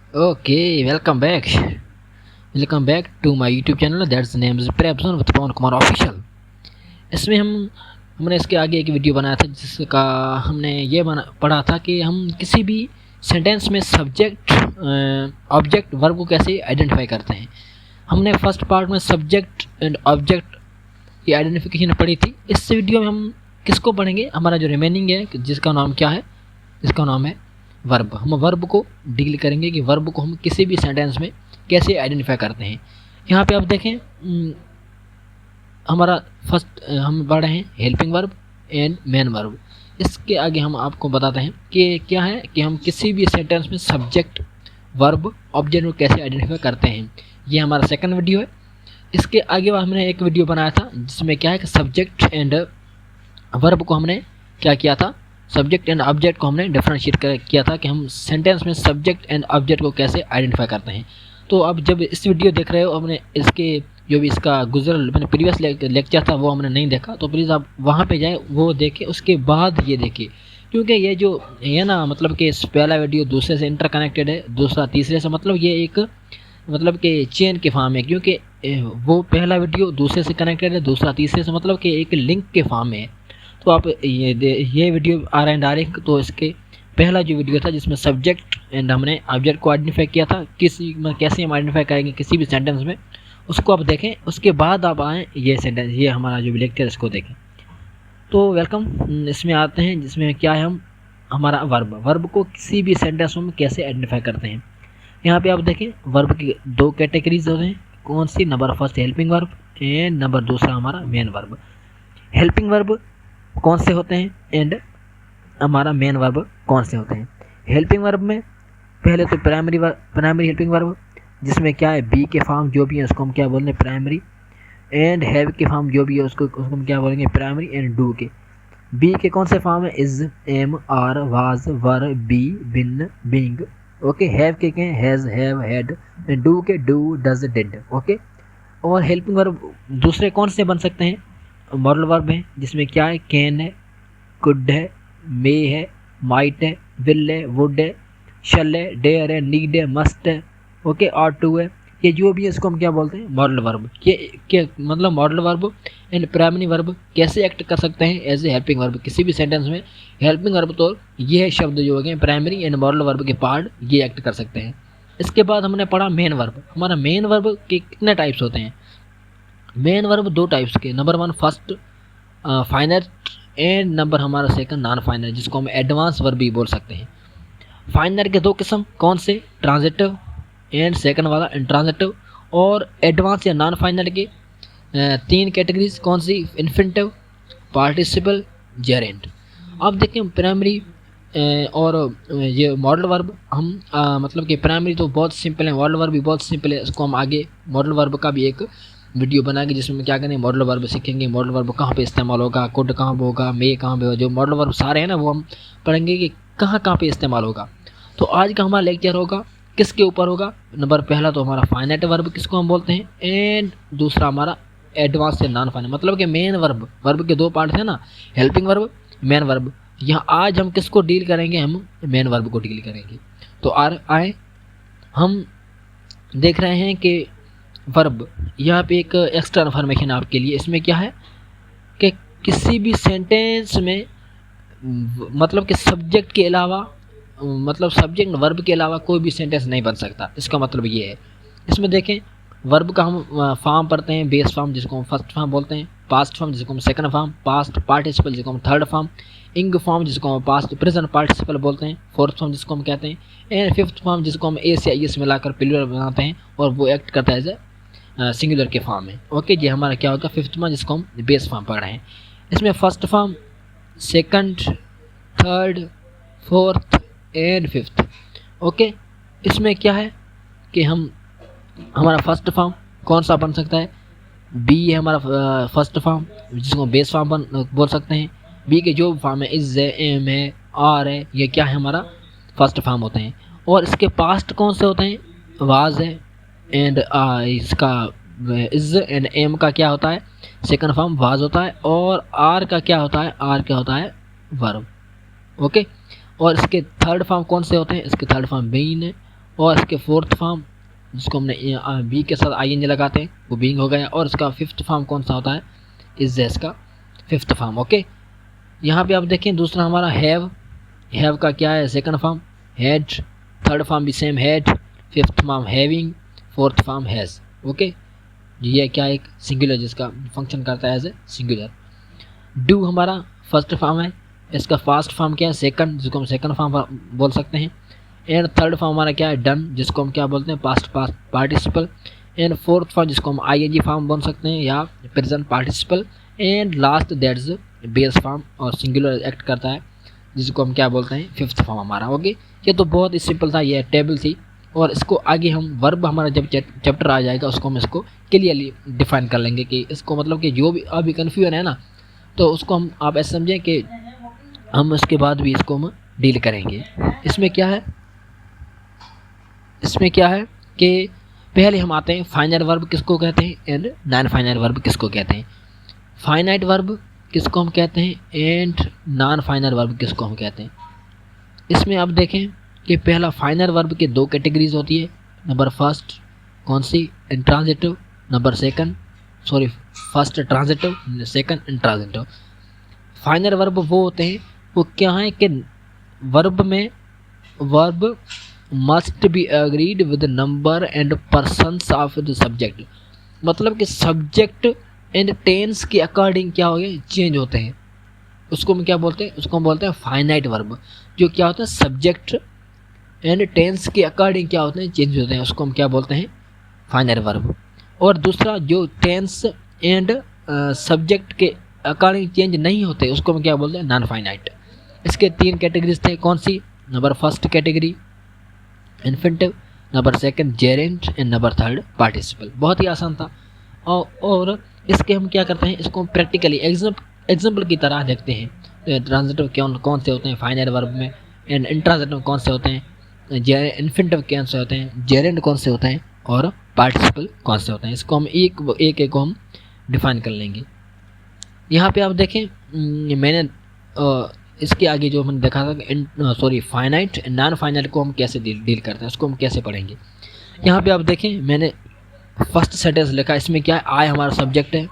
Okay, welcome back to my YouTube channel that's name is प्रेप्सन with Pawan Kumar official. इसमें हमने इसके आगे एक वीडियो बनाया था जिसका हमने ये पढ़ा था कि हम किसी भी सेंटेंस में सब्जेक्ट ऑब्जेक्ट वर्ब को कैसे आइडेंटिफाई करते हैं। हमने फर्स्ट पार्ट में सब्जेक्ट एंड ऑब्जेक्ट की आइडेंटिफिकेशन पढ़ी थी। इस वीडियो में हम किसको पढ़ेंगे, हमारा जो रिमेनिंग है जिसका नाम क्या है, जिसका नाम है वर्ब। हम वर्ब को डील करेंगे कि वर्ब को हम किसी भी सेंटेंस में कैसे आइडेंटिफाई करते हैं। यहाँ पे आप देखें, हमारा फर्स्ट हम पढ़ रहे हैं helping verb and main verb. इसके आगे हम आपको बताते हैं कि क्या है कि हम किसी भी सेंटेंस में सब्जेक्ट वर्ब ऑब्जेक्ट को कैसे आइडेंटिफाई करते हैं। ये हमारा सेकंड वीडियो है। इसके आगे हमने एक वीडियो बनाया था जिसमें क्या है कि सब्जेक्ट एंड वर्ब को हमने क्या किया था, सब्जेक्ट एंड ऑब्जेक्ट को हमने डिफरेंशिएट किया था कि हम सेंटेंस में सब्जेक्ट एंड ऑब्जेक्ट को कैसे आइडेंटिफाई करते हैं। तो अब जब इस वीडियो देख रहे हो, हमने इसके जो भी इसका मैंने प्रीवियस लेक्चर था वो हमने नहीं देखा, तो प्लीज़ आप वहाँ पे जाएँ, वो देखें, उसके बाद ये देखिए। क्योंकि ये जो है ना, मतलब कि पहला वीडियो दूसरे से इंटरकनेक्टेड है, दूसरा तीसरे से, मतलब ये एक मतलब कि चेन के फॉर्म है। क्योंकि वो पहला वीडियो दूसरे से कनेक्टेड है, दूसरा तीसरे से, मतलब कि एक लिंक के फॉर्म में है। तो आप ये वीडियो आ रहा है डायरेक्ट, तो इसके पहला जो वीडियो था जिसमें सब्जेक्ट एंड हमने ऑब्जेक्ट को आइडेंटिफाई किया था, किसी में कैसे हम आइडेंटिफाई करेंगे किसी भी सेंटेंस में, उसको आप देखें। उसके बाद आप आएँ ये सेंटेंस, ये हमारा जो लेक्चर इसको देखें। तो वेलकम, इसमें आते हैं जिसमें क्या है, हम हमारा वर्ब को किसी भी सेंटेंस में कैसे आइडेंटिफाई करते हैं। यहाँ पे आप देखें वर्ब की दो कैटेगरीज होते हैं। कौन सी? Number first helping verb and number दूसरा हमारा मेन वर्ब। हेल्पिंग वर्ब कौन से होते हैं एंड हमारा मेन वर्ब कौन से होते हैं। हेल्पिंग वर्ब में पहले तो प्राइमरी हेल्पिंग वर्ब, जिसमें क्या है बी के फॉर्म जो भी है उसको हम क्या बोलेंगे, प्राइमरी। एंड हैव के फॉर्म जो भी है उसको हम क्या बोलेंगे, प्राइमरी। एंड डू के, बी के कौन से फॉर्म है, is, am, are, was, were, be, been, being. Okay, have के क्या है, हैज, हैव, हैड। डू के डू, डज, डिड। ओके, और हेल्पिंग वर्ब दूसरे कौन से बन सकते हैं, मॉडल वर्ब है जिसमें क्या है, कैन है, कुड है, मे है, माइट है, विल है, वुड है, शल है, डेयर है, नीड है, मस्ट है, ओके, और टू है। ये जो भी है इसको हम क्या बोलते हैं, मॉडल वर्ब। ये मतलब modal verb and primary verb कैसे एक्ट कर सकते हैं एज ए हेल्पिंग वर्ब किसी भी सेंटेंस में। हेल्पिंग वर्ब तो ये शब्द जो हो गए प्राइमरी एंड मॉडल वर्ब के पार्ट, ये एक्ट कर सकते हैं। इसके बाद हमने पढ़ा मेन वर्ब। हमारा मेन वर्ब के कितने टाइप्स होते हैं। मेन वर्ब दो टाइप्स के, number one first final and number हमारा सेकंड नॉन फाइनल, जिसको हम एडवांस वर्ब भी बोल सकते हैं। फाइनल के दो किस्म, कौन से, ट्रांजिटिव एंड सेकंड वाला इंट्रांजिटिव। और एडवांस या नॉन फाइनल के तीन कैटेगरीज, कौन सी, इन्फिनिटिव, पार्टिसिपल, जेरेंट। अब देखें प्राइमरी और ये मॉडल वर्ब, हम मतलब कि प्राइमरी तो बहुत सिंपल है, मॉडल वर्ब भी बहुत सिंपल है। इसको हम आगे मॉडल वर्ब का भी एक वीडियो बनाएंगे जिसमें क्या करेंगे, मॉडल वर्ब सीखेंगे, मॉडल वर्ब कहाँ पे इस्तेमाल होगा, कुड कहाँ पे होगा, मे कहाँ पे होगा, जो मॉडल वर्ब सारे हैं ना वो हम पढ़ेंगे कि कहाँ कहाँ पे इस्तेमाल होगा। तो आज का हमारा लेक्चर होगा किसके ऊपर होगा, नंबर पहला तो हमारा फाइनाइट वर्ब किसको हम बोलते हैं, एंड दूसरा हमारा एडवांस से नॉन फाइनल, मतलब कि मेन वर्ब के दो पार्ट है ना, हेल्पिंग वर्ब, मेन वर्ब। यहाँ आज हम किसको डील करेंगे, हम मेन वर्ब को डील करेंगे। तो आए हम देख रहे हैं कि वर्ब, यहाँ पे एक एक्स्ट्रा इन्फॉर्मेशन आपके लिए, इसमें क्या है कि किसी भी सेंटेंस में मतलब कि सब्जेक्ट के अलावा, मतलब सब्जेक्ट वर्ब के अलावा कोई भी सेंटेंस नहीं बन सकता। इसका मतलब ये है, इसमें देखें वर्ब का हम फॉर्म पढ़ते हैं, बेस फॉर्म जिसको हम फर्स्ट फॉर्म बोलते हैं, पास्ट फॉर्म जिसको हम सेकंड फॉर्म, पास्ट पार्टिसिपल जिसको हम थर्ड फॉर्म, इंग फॉर्म जिसको हम पास्ट प्रेजेंट पार्टिसिपल बोलते हैं, फोर्थ फॉर्म जिसको हम कहते हैं, एंड फिफ्थ फॉर्म जिसको हम ए से आई एस मिलाकर प्लूरल बनाते हैं और वो एक्ट करता है एज सिंगुलर के फॉर्म में। ओके, ये हमारा क्या होगा, फिफ्थ फॉर्म जिसको हम बेस फॉर्म पढ़ रहे हैं। इसमें first form, second, third, fourth and fifth. Okay, इसमें क्या है कि हम हमारा फर्स्ट फॉर्म कौन सा बन सकता है, बी है हमारा फर्स्ट फॉर्म जिसको बेस फॉर्म बोल सकते हैं। बी के जो फॉर्म है, इज है, एम है, आर है, ये क्या है हमारा फर्स्ट फॉर्म होते हैं। और इसके पास्ट कौन से होते हैं, वाज है, एंड इसका इज एंड एम का क्या होता है, सेकंड फॉर्म वाज होता है। और आर का क्या होता है, आर क्या होता है, वर्ब। ओके, और इसके थर्ड फॉर्म कौन से होते हैं, इसके थर्ड फॉर्म बीन है और इसके फोर्थ फॉर्म जिसको हमने बी के साथ आई एन जी लगाते हैं वो बीइंग हो गया। और इसका फिफ्थ फॉर्म कौन सा होता है, इज इसका फिफ्थ फॉर्म। ओके, यहाँ पे आप देखें दूसरा हमारा हैव का क्या है, second form had, third form भी same had, fifth form having, fourth form has. Okay, ये क्या एक सिंगुलर जिसका फंक्शन करता है एज ए सिंगुलर। डू हमारा फर्स्ट फॉर्म है, इसका फास्ट फॉर्म क्या है, सेकंड, जिसको हम सेकंड फॉर्म बोल सकते हैं। एंड थर्ड फॉर्म हमारा क्या है, डन, जिसको हम क्या बोलते हैं, past participle. And fourth form जिसको हम आईएनजी फॉर्म बोल सकते हैं या present participle. And last that's base form और सिंगुलर एक्ट करता है जिसको हम क्या बोलते हैं, फिफ्थ फॉर्म हमारा। ओके, ये तो बहुत ही सिंपल था, ये टेबल थी। और इसको आगे हम वर्ब हमारा जब चैप्टर आ जाएगा उसको हम इसको क्लियरली डिफाइन कर लेंगे कि इसको मतलब कि जो भी अभी कन्फ्यूजन है ना, तो उसको हम आप ऐसे समझें कि हम उसके बाद भी इसको हम डील करेंगे। इसमें क्या है कि पहले हम आते हैं फाइनल वर्ब किसको कहते हैं एंड नॉन फाइनल वर्ब किसको कहते हैं। फाइनाइट वर्ब किसको हम कहते हैं एंड नॉन फाइनल वर्ब किसको हम कहते हैं। इसमें आप देखें कि पहला फाइनल वर्ब के दो कैटेगरीज होती है। नंबर फर्स्ट कौन सी, intransitive, number second first transitive, second intransitive. Final verb वो होते हैं, वो क्या है कि verb must be agreed with number and persons of the subject. मतलब कि सब्जेक्ट एंड टेंस के अकॉर्डिंग क्या हो गए, चेंज होते हैं। उसको हम क्या बोलते हैं, उसको हम बोलते हैं फाइनाइट वर्ब। जो क्या होता है, सब्जेक्ट एंड टेंस के अकॉर्डिंग क्या होते हैं, चेंज होते हैं, उसको हम क्या बोलते हैं, फाइनल वर्ब। और दूसरा जो टेंस एंड सब्जेक्ट के अकॉर्डिंग चेंज नहीं होते उसको हम क्या बोलते हैं, नॉन फाइनाइट। इसके तीन कैटेगरीज थे, कौन सी, number first category infinitive, number second gerund and number third participle. बहुत ही आसान था। और इसके हम क्या करते हैं, इसको प्रैक्टिकली एग्जाम्पल की तरह देखते हैं। तो ट्रांजिटिव कौन से होते हैं फाइनल वर्ब में, एंड इंट्रांजिटिव कौन से होते हैं, इन्फिनिटिव कौन से होते हैं, जेरेंट कौन से होते हैं और पार्टिसिपल कौन से होते हैं। इसको हम एक को हम डिफाइन कर लेंगे। यहाँ पे आप देखें मैंने इसके आगे जो हमने देखा था फाइनाइट नॉन फाइनाइट को हम कैसे डील करते हैं, उसको हम कैसे पढ़ेंगे। यहाँ पे आप देखें मैंने फर्स्ट सेंटेंस लिखा, इसमें क्या है, आई हमारा सब्जेक्ट है।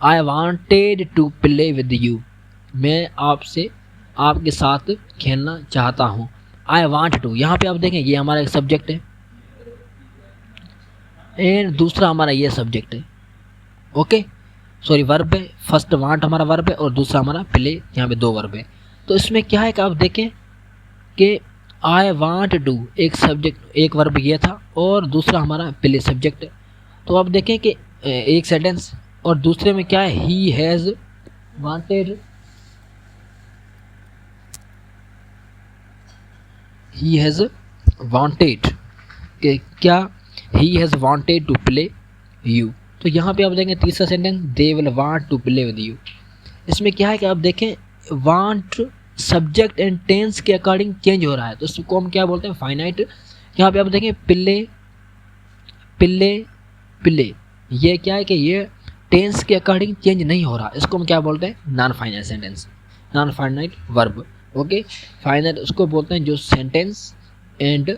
I wanted to play with you, मैं आपके साथ खेलना चाहता हूँ। आई वांट टू, यहाँ पे आप देखें ये हमारा एक सब्जेक्ट है एंड दूसरा हमारा ये सब्जेक्ट है। ओके, वर्ब है, फर्स्ट वांट हमारा वर्ब है और दूसरा हमारा प्ले, यहाँ पे दो वर्ब है। तो इसमें क्या है कि आप देखें कि आई वांट टू एक सब्जेक्ट, एक वर्ब ये था और दूसरा हमारा प्ले सब्जेक्ट है। तो आप देखें कि एक सेंटेंस और दूसरे में क्या है, he has wanted, he has wanted कि क्या, he has wanted to play you. तो यहाँ पे आप देखें तीसरा sentence, they will want to play with you. इसमें क्या है कि आप देखें वांट सब्जेक्ट एंड टेंस के अकॉर्डिंग चेंज हो रहा है, तो इसको हम क्या बोलते हैं, फाइनाइट। यहाँ पे आप देखें प्ले, ये क्या है कि ये टेंस के अकॉर्डिंग चेंज नहीं हो रहा, इसको हम क्या बोलते हैं, non finite sentence, non finite verb. Okay, finite उसको बोलते हैं जो sentence and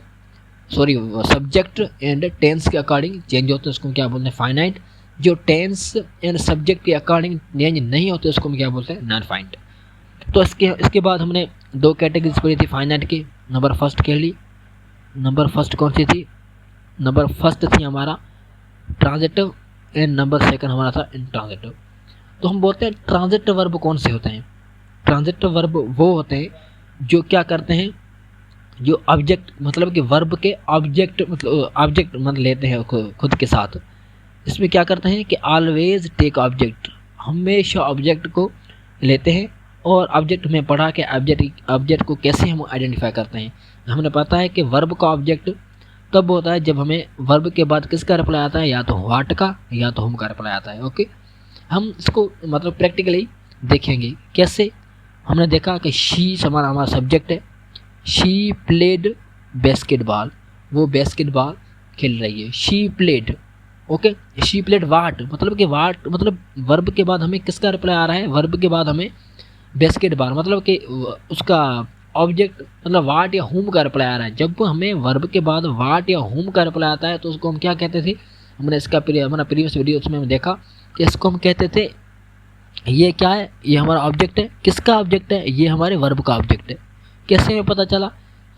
subject and tense के अकॉर्डिंग चेंज होते हैं, उसको क्या बोलते हैं, फाइनाइट। जो टेंस एंड सब्जेक्ट के अकॉर्डिंग चेंज नहीं होते उसको हम क्या बोलते हैं, नॉन फाइनाइट। तो इसके बाद हमने दो कैटेगरीज पढ़ी थी फाइनाइट की। नंबर फर्स्ट के लिए, नंबर फर्स्ट कौन सी थी, नंबर फर्स्ट थी हमारा ट्रांजिटिव एंड नंबर सेकंड हमारा था इंट्रांजिटिव। तो हम बोलते हैं ट्रांजिटिव वर्ब कौन से होते हैं, ट्रांजिटिव वर्ब वो होते हैं जो क्या करते हैं, जो ऑब्जेक्ट मतलब कि वर्ब के ऑब्जेक्ट मतलब लेते हैं खुद के साथ। इसमें क्या करते हैं कि ऑलवेज टेक ऑब्जेक्ट, हमेशा ऑब्जेक्ट को लेते हैं। और ऑब्जेक्ट में पढ़ा के ऑब्जेक्ट को कैसे हम आइडेंटिफाई करते हैं। हमने पता है कि वर्ब का ऑब्जेक्ट तब होता है जब हमें वर्ब के बाद किसका रिप्लाई आता है, या तो व्हाट का या तो हुम का रिप्लाई आता है। ओके, हम इसको मतलब प्रैक्टिकली देखेंगे कैसे। हमने देखा कि शी हमारा सब्जेक्ट है, शी प्लेड बास्केटबॉल, वो बास्केटबॉल खेल रही है, she played. Okay, she played what, मतलब कि वाट मतलब वर्ब के बाद हमें किसका रिप्लाई आ रहा है, वर्ब के बाद हमें बास्केटबॉल मतलब कि उसका ऑब्जेक्ट मतलब वाट या हुम का रिप्लाई आ रहा है, जब हमें वर्ब के बाद वाट या हुम का रिप्लाई आता है तो उसको हम क्या कहते थे, हमने इसका हमारा प्रीवियस वीडियो उसमें हम देखा कि इसको हम कहते थे ये क्या है, ये हमारा ऑब्जेक्ट है। किसका ऑब्जेक्ट है, ये हमारे वर्ब का ऑब्जेक्ट है। कैसे हमें पता चला,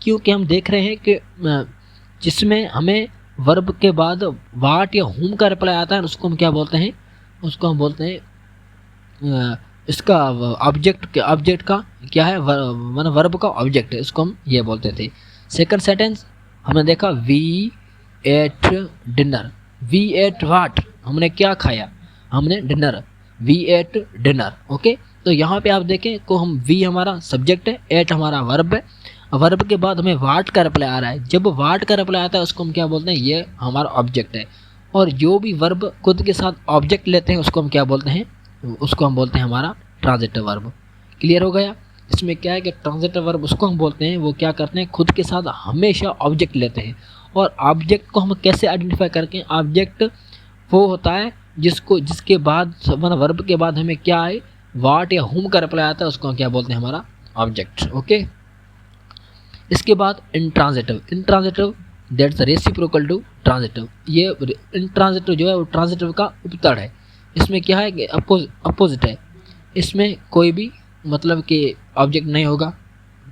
क्योंकि हम देख रहे हैं कि जिसमें हमें वर्ब के बाद वाट या हुम का रिप्लाई आता है उसको हम क्या बोलते हैं, उसको हम बोलते हैं इसका ऑब्जेक्ट का क्या है, मतलब वर्ब का ऑब्जेक्ट है, इसको हम ये बोलते थे। सेकंड सेंटेंस हमने देखा we ate dinner. We ate what, हमने क्या खाया, हमने dinner. We ate dinner. Okay, तो यहाँ पे आप देखें को हम वी हमारा सब्जेक्ट है, एट हमारा वर्ब है। वर्ब के बाद हमें वाट का रिप्लाई आ रहा है, जब वाट का रिप्लाई आता है उसको हम क्या बोलते हैं, ये हमारा ऑब्जेक्ट है। और जो भी वर्ब खुद के साथ ऑब्जेक्ट लेते हैं उसको हम क्या बोलते हैं, उसको हम बोलते हैं हमारा ट्रांजिटिव वर्ब। क्लियर हो गया। इसमें क्या है कि ट्रांजिटिव वर्ब उसको हम बोलते हैं, वो क्या करते हैं, खुद के साथ हमेशा ऑब्जेक्ट लेते हैं। और ऑब्जेक्ट को हम कैसे आइडेंटिफाई करते हैं, ऑब्जेक्ट वो होता है जिसके बाद मतलब वर्ब के बाद हमें क्या है, वाट या हुम का रिप्लाई आता है, उसको हम क्या बोलते हैं, हमारा ऑब्जेक्ट। ओके, इसके बाद intransitive that's reciprocal to transitive. ये इंट्रांजिटिव जो है वो ट्रांजिटिव का उपतड़ है। इसमें क्या है कि अपोजिट है, इसमें कोई भी मतलब कि ऑब्जेक्ट नहीं होगा।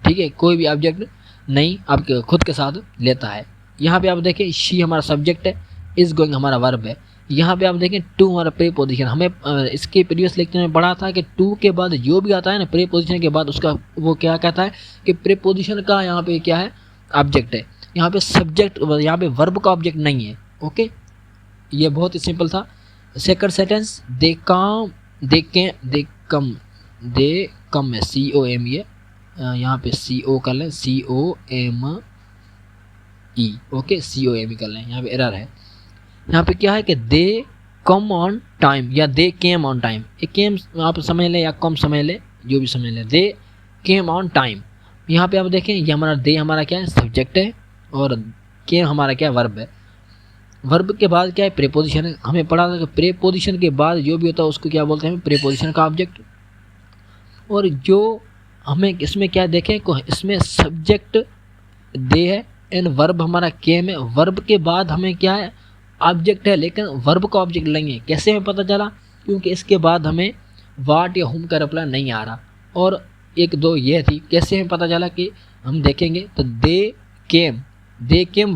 ठीक है, कोई भी ऑब्जेक्ट नहीं आपके खुद के साथ लेता है। यहाँ पे आप देखें शी हमारा सब्जेक्ट है, इज गोइंग हमारा वर्ब है। यहाँ पे आप देखें टू हमारा प्रीपोजिशन। हमें इसके प्रीवियस लेक्चर में पढ़ा था कि टू के बाद जो भी आता है ना प्रीपोजिशन के बाद उसका वो क्या कहता है कि प्रीपोजिशन का यहाँ पे क्या है, ऑब्जेक्ट है। यहाँ पे सब्जेक्ट, यहाँ पे वर्ब का ऑब्जेक्ट नहीं है। ओके, ये बहुत ही सिंपल था। सेकंड सेंटेंस दे कम है, COM है, यहाँ पे CO कर लें, COME। ओके, COME कर लें, यहाँ पे एरर है। यहाँ पे क्या है कि दे कम ऑन टाइम या दे केम ऑन टाइम। एक केम आप समझ लें या कम समझ लें, जो भी समझ लें, दे केम ऑन टाइम। यहाँ पे आप देखें ये हमारा दे हमारा क्या है, सब्जेक्ट है, और केम हमारा क्या है, वर्ब है। वर्ब के बाद क्या है, प्रीपोजिशन है। हमें पढ़ा था कि प्रीपोजिशन के बाद जो भी होता है उसको क्या बोलते हैं, प्रीपोजिशन का ऑब्जेक्ट। और जो हमें इसमें क्या देखें, इसमें सब्जेक्ट दे है एंड वर्ब हमारा केम है। वर्ब के बाद हमें क्या है, ऑब्जेक्ट है, लेकिन वर्ब का ऑब्जेक्ट नहीं है। कैसे हमें पता चला, क्योंकि इसके बाद हमें वाट या हुम का रिप्लाई नहीं आ रहा। और एक दो ये थी, कैसे हमें पता चला कि हम देखेंगे तो दे केम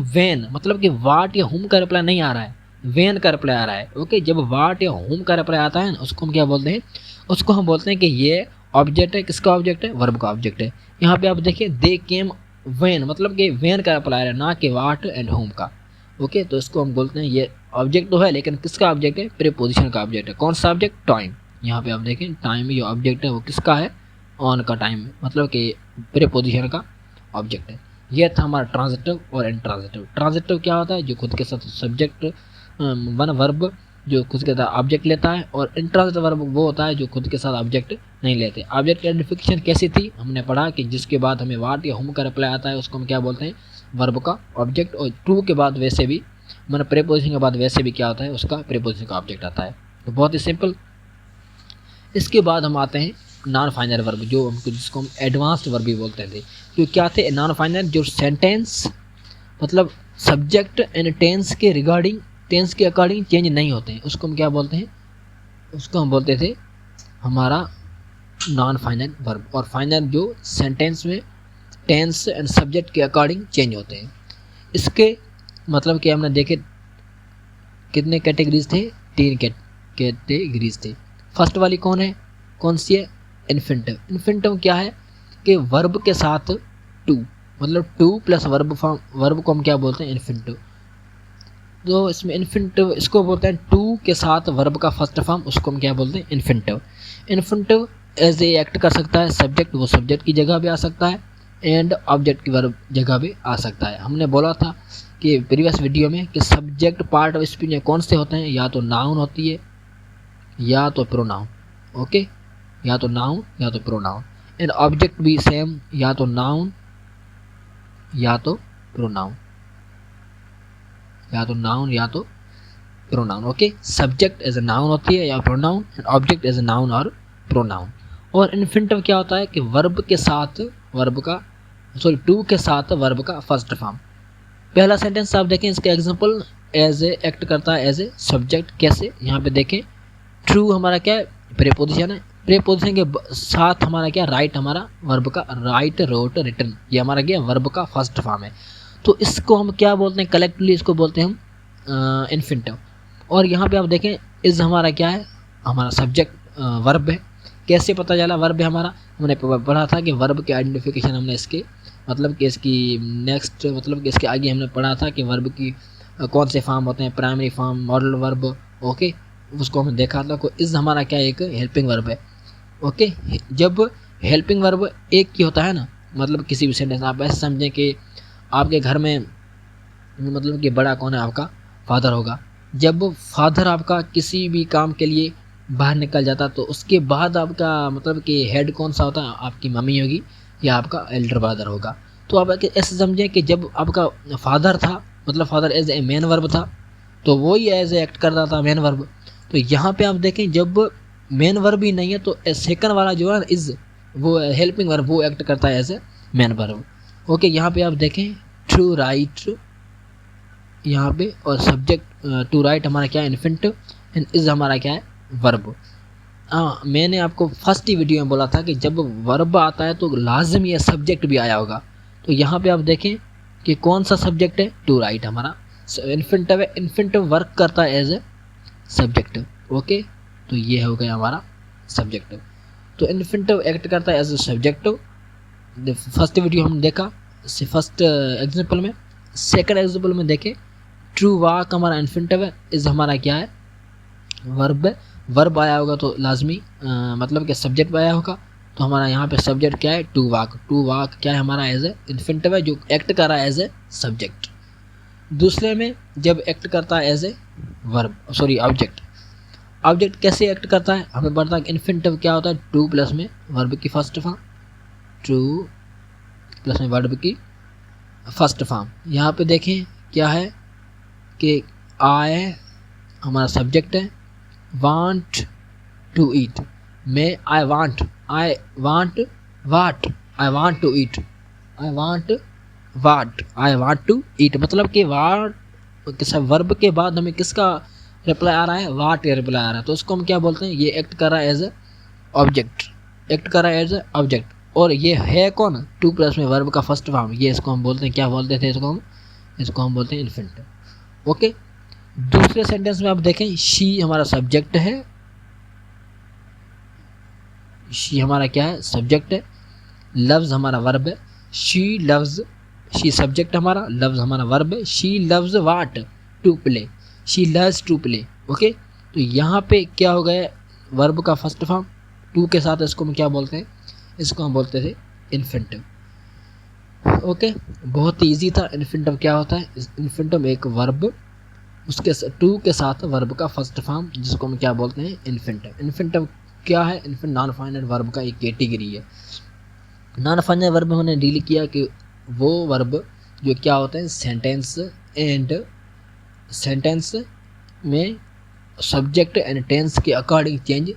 वेन, मतलब कि वाट या हुम का रिप्लाई नहीं आ रहा है, वेन का रिप्लाई आ रहा है। ओके, जब वाट या हुम का रिप्लाई आता है ना उसको हम क्या बोलते हैं, उसको हम बोलते हैं कि ये ऑब्जेक्ट है। किसका ऑब्जेक्ट है, वर्ब का ऑब्जेक्ट है। यहाँ पे आप देखिए दे केम वेन, मतलब कि वेन का रिप्लाई है, ना कि वाट एंड होम का। ओके, तो इसको हम बोलते हैं ये ऑब्जेक्ट तो है, लेकिन किसका ऑब्जेक्ट है, प्रीपोजिशन का ऑब्जेक्ट है। कौन सा ऑब्जेक्ट, टाइम। यहाँ पे आप देखें टाइम में जो ऑब्जेक्ट है वो किसका है, ऑन का टाइम, मतलब कि प्रीपोजिशन का ऑब्जेक्ट है। यह था हमारा ट्रांजिटिव और इंट्रांजिटिव। ट्रांजिटिव क्या होता है, जो खुद के साथ सब्जेक्ट वन वर्ब जो खुद के साथ ऑब्जेक्ट लेता है, और इंट्रांजिटिव वर्ब वो होता है जो खुद के साथ ऑब्जेक्ट नहीं लेते। ऑब्जेक्ट आइडेंटिफिकेशन कैसी थी, हमने पढ़ा कि जिसके बाद हमें वाट या हुम का रिप्लाई आता है उसको हम क्या बोलते हैं, वर्ब का ऑब्जेक्ट। और टू के बाद वैसे भी मतलब प्रीपोजिशन के बाद वैसे भी क्या होता है, उसका प्रीपोजिशन का ऑब्जेक्ट आता है। तो बहुत ही सिंपल। इसके बाद हम आते हैं नॉन फाइनल वर्ब, जो हमको जिसको हम एडवांस्ड वर्ब भी बोलते थे। तो क्या थे नॉन फाइनल, जो सेंटेंस मतलब सब्जेक्ट एंड टेंस के रिगार्डिंग, टेंस के अकॉर्डिंग चेंज नहीं होते हैं, उसको हम क्या बोलते हैं, उसको हम बोलते थे हमारा नॉन फाइनल वर्ब। और फाइनल जो सेंटेंस में टेंस एंड सब्जेक्ट के अकॉर्डिंग चेंज होते हैं। इसके मतलब कि हमने देखे कितने कैटेगरीज थे, 3 कैटेगरीज थे। फर्स्ट वाली कौन सी है, इन्फिनिटिव। इन्फिनिटिव क्या है कि वर्ब के साथ टू, मतलब two plus verb form, verb को हम क्या बोलते हैं, इन्फिनिटिव। तो इसमें इन्फिनिटिव इसको बोलते हैं टू के साथ वर्ब का फर्स्ट फॉर्म, उसको हम क्या बोलते हैं, infinitive. Infinitive as a act कर सकता है, सब्जेक्ट वो सब्जेक्ट की जगह भी आ सकता है, एंड ऑब्जेक्ट की वर्ब जगह भी आ सकता है। हमने बोला था कि प्रीवियस वीडियो में कि सब्जेक्ट पार्ट ऑफ स्पीच में कौन से होते हैं, या तो नाउन होती है या तो प्रोनाउन। ओके, या तो नाउन या तो प्रोनाउन। एंड ऑब्जेक्ट भी सेम, या तो नाउन या तो प्रोनाउन, या तो नाउन या तो pronoun. Okay, subject as a noun होती है या pronoun, and object as a noun और प्रोनाउन। और इन्फिनिटिव क्या होता है कि वर्ब के साथ वर्ब का सॉरी टू के साथ वर्ब का फर्स्ट फॉर्म। पहला सेंटेंस आप देखें, इसका एग्जांपल एज ए एक्ट करता है एज ए सब्जेक्ट। कैसे, यहाँ पे देखें ट्रू हमारा क्या है, प्रीपोजिशन है। प्रीपोजिशन के साथ हमारा क्या, राइट हमारा वर्ब का, राइट, रोट, रिटन, ये हमारा क्या वर्ब का फर्स्ट फॉर्म है। तो इसको हम क्या बोलते हैं, कलेक्टिवली इसको बोलते हैं हम इन्फिनिटिव। और यहाँ पे आप देखें इज हमारा क्या है, हमारा सब्जेक्ट वर्ब है। कैसे पता चला वर्ब है हमारा, हमने पढ़ा था कि वर्ब के आइडेंटिफिकेशन हमने इसके मतलब कि इसकी नेक्स्ट मतलब कि इसके आगे हमने पढ़ा था कि वर्ब की कौन से फॉर्म होते हैं, primary form, modal verb, okay, उसको हमने देखा था। को इज हमारा क्या एक हेल्पिंग वर्ब है, ओके। जब हेल्पिंग वर्ब एक ही होता है ना, मतलब किसी भी सेंटेंस आप ऐसे समझें कि आपके घर में मतलब कि बड़ा कौन है, आपका फादर होगा। जब फादर आपका किसी भी काम के लिए बाहर निकल जाता तो उसके बाद आपका मतलब कि हेड कौन सा होता है, आपकी मम्मी होगी या आपका एल्डर ब्रदर होगा। तो आप ऐसे समझें कि जब आपका फादर था, मतलब father as a main verb था, तो वो ही एज ए एक्ट करता था मेन वर्ब। तो यहाँ पे आप देखें जब मेन वर्ब ही नहीं है तो सेकंड वाला जो है इज, वो हेल्पिंग वर्ब, वो एक्ट करता है as a main verb, okay. यहाँ पे आप देखें टू राइट यहाँ पे, और सब्जेक्ट टू राइट हमारा क्या है इन्फिनिटिव, एंड इज हमारा क्या है वर्ब। मैंने आपको फर्स्ट ही वीडियो में बोला था कि जब वर्ब आता है तो लाजमी ये सब्जेक्ट भी आया होगा। तो यहाँ पे आप देखें कि कौन सा सब्जेक्ट है, टू राइट हमारा इन्फिनिटिव है। इन्फिनिटिव वर्क करता है एज ए सब्जेक्ट, ओके। तो ये हो गया हमारा सब्जेक्ट। तो इन्फिनिटिव एक्ट करता है as a subject. First video हमने देखा फर्स्ट एग्जाम्पल में। सेकंड एग्जाम्पल में देखें ट्रू वाक हमारा इन्फिनिटिव है, इज हमारा क्या है वर्ब है। वर्ब आया होगा तो लाजमी मतलब कि सब्जेक्ट आया होगा। तो हमारा यहाँ पे सब्जेक्ट क्या है, टू वाक। टू वाक क्या है हमारा एज ए इन्फिनिटिव है जो एक्ट कर रहा है एज ए सब्जेक्ट। दूसरे में जब एक्ट करता है as a verb, sorry object. Object कैसे एक्ट करता है, हमें पता है कि इन्फिनिटिव क्या होता है, टू प्लस में वर्ब की फर्स्ट फॉर्म, टू प्लस में वर्ब की फर्स्ट फॉर्म। यहाँ पे देखें क्या है कि आई हमारा सब्जेक्ट है, वांट टू ईट, मैं I want what, I want to eat, I want to eat, मतलब कि वाट वर्ब के बाद हमें किसका रिप्लाई आ रहा है, वाट का रिप्लाई आ रहा है। तो उसको हम क्या बोलते हैं, ये एक्ट कर रहा है एज ए ऑब्जेक्ट, एक्ट कर रहा है एज ए ऑब्जेक्ट। और ये है कौन, टू प्लस में वर्ब का फर्स्ट फॉर्म, ये इसको हम बोलते हैं, क्या बोलते थे इसको हम बोलते हैं इन्फिनिटिव, ओके। दूसरे सेंटेंस में आप देखें शी हमारा सब्जेक्ट है, शी हमारा क्या है सब्जेक्ट है, लव्स हमारा वर्ब है, शी लव्स, शी सब्जेक्ट हमारा, लव्स हमारा वर्ब है, she loves what to play, she loves to play, okay. तो यहाँ पे क्या हो गया, वर्ब का फर्स्ट फॉर्म टू के साथ, इसको हम क्या बोलते हैं, इसको हम बोलते थे इन्फिनिटिव, ओके। बहुत ही ईजी था। इन्फिनिटिव क्या होता है, इन्फिनिटिव एक वर्ब, उसके टू के साथ वर्ब का फर्स्ट फॉर्म, जिसको हम क्या बोलते हैं इन्फिनिटिव। इन्फिनिटिव क्या है, इन्फिनिटिव नॉन फाइनाइट वर्ब का एक कैटेगरी है। नॉन फाइनाइट वर्ब हमने डील किया कि वो वर्ब जो क्या होते हैं सेंटेंस में सब्जेक्ट एंड टेंस के अकॉर्डिंग चेंज